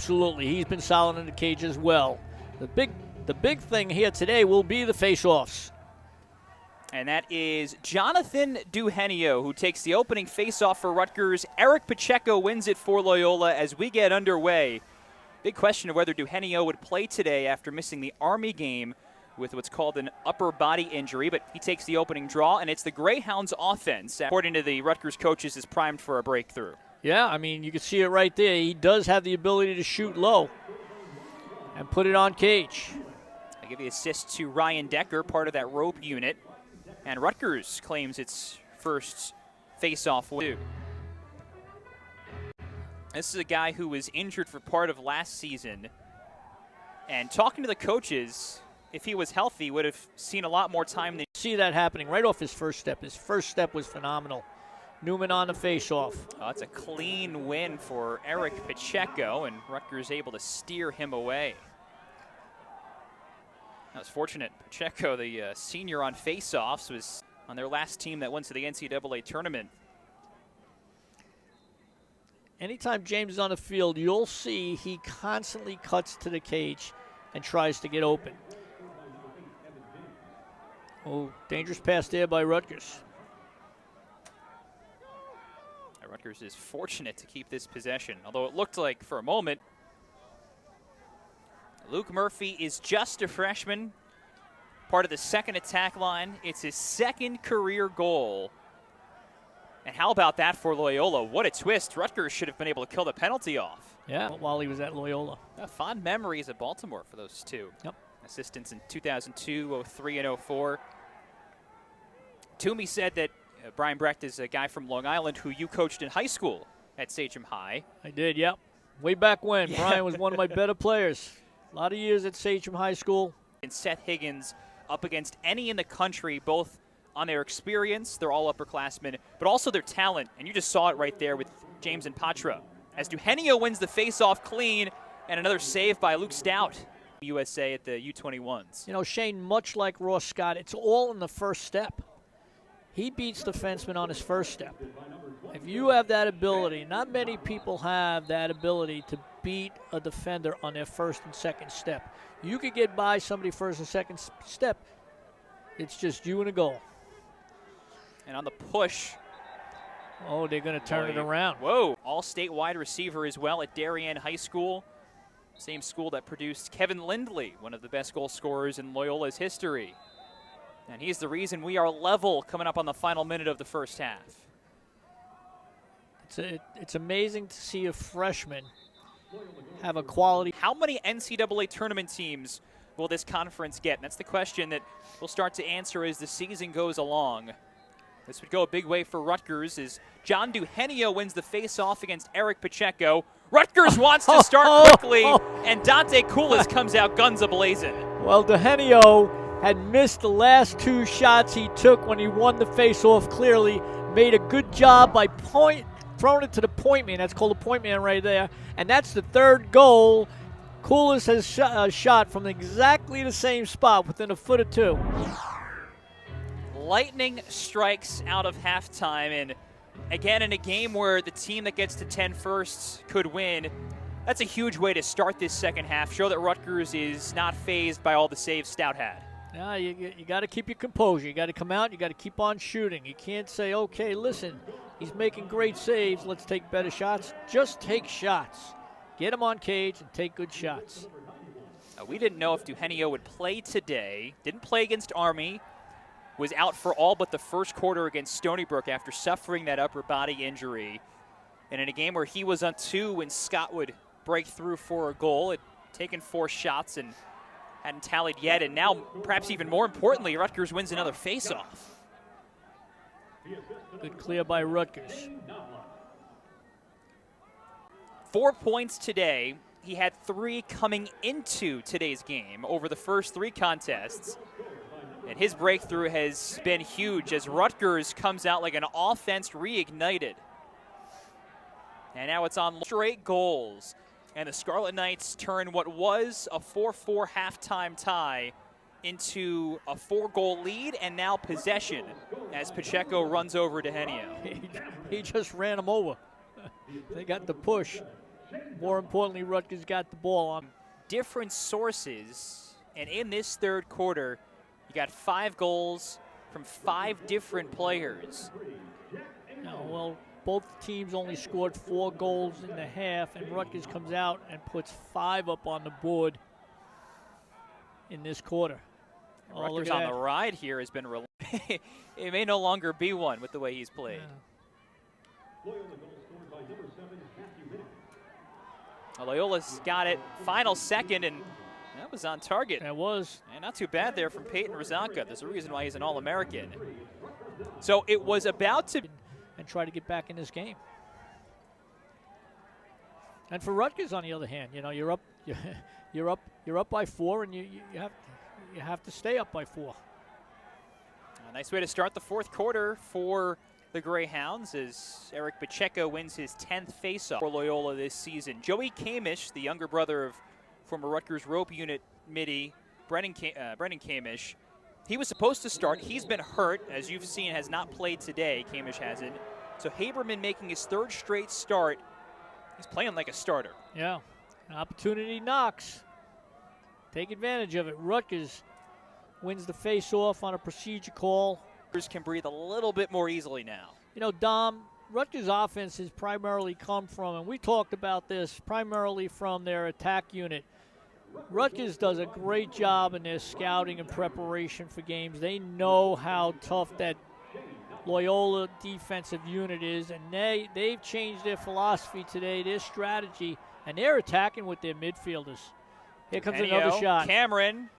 Absolutely. He's been solid in the cage as well. The big thing here today will be the face-offs. And that is Jonathan Dugenio, who takes the opening face-off for Rutgers. Eric Pacheo wins it for Loyola as we get underway. Big question of whether Dugenio would play today after missing the Army game with what's called an upper body injury, but he takes the opening draw, and it's the Greyhounds offense, according to the Rutgers coaches, is primed for a breakthrough. Yeah, I mean, you can see it right there. He does have the ability to shoot low and put it on cage. I give the assist to Ryan Decker, part of that rope unit, and Rutgers claims its first face-off win. This is a guy who was injured for part of last season, and talking to the coaches, if he was healthy, would have seen a lot more time than. See that happening right off his first step. His first step was phenomenal. Newman on the face-off. Oh, that's a clean win for Eric Pacheo, and Rutgers able to steer him away. That was fortunate. Pacheo, the senior on face-offs, was on their last team that went to the NCAA tournament. Anytime James is on the field, you'll see he constantly cuts to the cage and tries to get open. Oh, dangerous pass there by Rutgers. Rutgers is fortunate to keep this possession, although it looked like for a moment. Luke Murphy is just a freshman, part of the second attack line. It's his second career goal. And how about that for Loyola? What a twist. Rutgers should have been able to kill the penalty off. Yeah, while he was at Loyola. Fond memories of Baltimore for those two. Yep. Assistants in 2002, 03, and 04. Toomey said that Brian Brecht is a guy from Long Island who you coached in high school at Sachem High. I did, yep. Way back when. Yeah. Brian was one of my better players. A lot of years at Sachem High School. And Seth Higgins up against any in the country, both on their experience, they're all upperclassmen, but also their talent. And you just saw it right there with James and Patra. As Dugenio wins the face-off clean, and another save by Luke Stout. USA at the U21s. You know, Shane, much like Ross Scott, it's all in the first step. He beats the fenceman on his first step. If you have that ability, not many people have that ability to beat a defender on their first and second step. You could get by somebody first and second step. It's just you and a goal. And on the push. Oh, they're going to turn it around. Whoa. All-state wide receiver as well at Darien High School. Same school that produced Kevin Lindley, one of the best goal scorers in Loyola's history. And he's the reason we are level coming up on the final minute of the first half. It's amazing to see a freshman have a quality. How many NCAA tournament teams will this conference get? And that's the question that we'll start to answer as the season goes along. This would go a big way for Rutgers as John Dugenio wins the face-off against Eric Pacheo. Rutgers wants to start quickly, and Dante Koulis comes out guns a-blazing. Well, Dugenio had missed the last two shots he took when he won the face-off clearly. Made a good job by throwing it to the point man. That's called a point man right there. And that's the third goal. Koulis has shot from exactly the same spot within a foot or two. Lightning strikes out of halftime, and again in a game where the team that gets to 10 first could win. That's a huge way to start this second half. Show that Rutgers is not fazed by all the saves Stout had. Yeah, you got to keep your composure. You got to come out. You got to keep on shooting. You can't say, okay, listen, he's making great saves. Let's take better shots. Just take shots. Get him on cage and take good shots. We didn't know if Dugenio would play today. Didn't play against Army. Was out for all but the first quarter against Stony Brook after suffering that upper body injury. And in a game where he was on two when Scott would break through for a goal, had taken 4 shots and hadn't tallied yet. And now, perhaps even more importantly, Rutgers wins another face-off. Good clear by Rutgers. 4 points today. He had 3 coming into today's game over the first 3 contests. And his breakthrough has been huge as Rutgers comes out like an offense reignited. And now it's on straight goals. And the Scarlet Knights turn what was a 4-4 halftime tie into a 4-goal lead and now possession as Pacheo runs over Dugenio. He just ran him over. They got the push. More importantly, Rutgers got the ball on. Different sources, and in this third quarter, you got 5 goals from 5 different players. Well, both teams only scored 4 goals in the half, and Rutgers comes out and puts 5 up on the board in this quarter. Rutgers on the ride here has been it may no longer be one with the way he's played. Yeah. Loyola's got it final second, and that was on target. That was. And not too bad there from Peyton Razanka. There's a reason why he's an All-American. So it was about to... And try to get back in this game. And for Rutgers, on the other hand, you're up by 4, and you have to stay up by 4. A nice way to start the fourth quarter for the Greyhounds as Eric Pacheo wins his 10th faceoff for Loyola this season. Joey Kamish, the younger brother of former Rutgers rope unit midi Brendan Kamish, he was supposed to start. He's been hurt, as you've seen, has not played today. Kamish hasn't. So Haberman making his 3rd straight start. He's playing like a starter. Yeah, an opportunity knocks. Take advantage of it. Rutgers wins the face-off on a procedure call. Rutgers can breathe a little bit more easily now. Dom, Rutgers' offense has primarily come from, and we talked about this, primarily from their attack unit. Rutgers does a great job in their scouting and preparation for games. They know how tough that Loyola defensive unit is, and they've changed their philosophy today, their strategy, and they're attacking with their midfielders. Here comes another shot. Cameron